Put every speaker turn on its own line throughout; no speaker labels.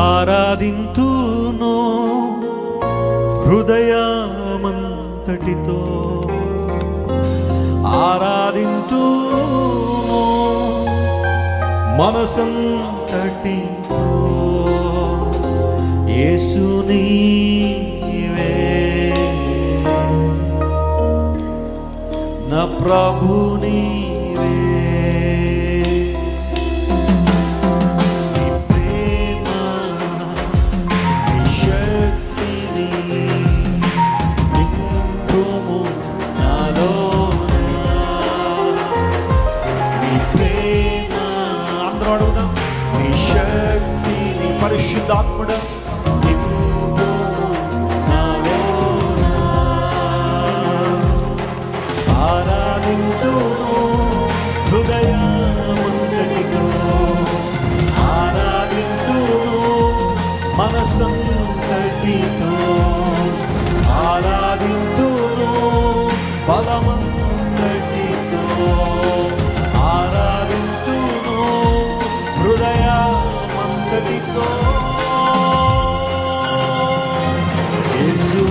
ఆరాధింతును హృదయమంతటితో, ఆరాధింతును మనసంతటితో. యేసు నీవే నా ప్రభు నీవే, నీ ప్రేమ నీ శక్తిని నింపుము నాలోన. నీ ప్రేమ అందరూ అడుగుదాం. నీ శక్తిని పరిశుద్ధాత్ముడా హృదయమంతటితో, ఆరాధింతును మనసంతటితో, ఆరాధింతును బలమంతటితో, ఆరాధింతును హృదయమంతటితో. యేసు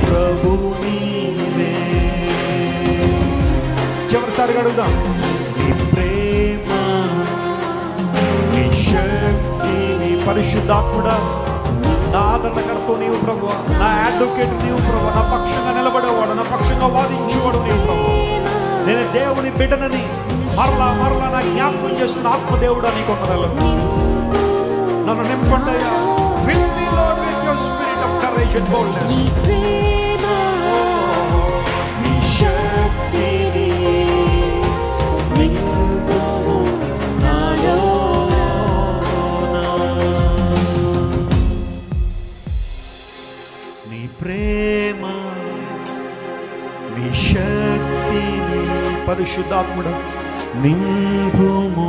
ప్రభు నీవే. చివరిసారిగా అడుగుదాం. నీ ప్రేమ నీ శక్తి నీ పరిశుద్ధాత్ముడా, నా ఆదరణకర్త నీవు ప్రభు, నా అడ్వకేట్ నీవు ప్రభు, నా పక్షంగా నిలబడేవాడు, నా పక్షంగా వాదించేవాడు నీవు ప్రభు. నేను దేవుని బిడ్డనని మరలా మరలా నా జ్ఞాపకం చేస్తున్న ఆత్మదేవుడా నీ కొందరలో నన్ను నింపండయ్యా. Fill me Lord with your spirit of courage and boldness. నీ శక్తిని నింపుము నాలోన. నీ ప్రేమ నీ శక్తిని పరిశుద్ధాత్ముడా నింపుము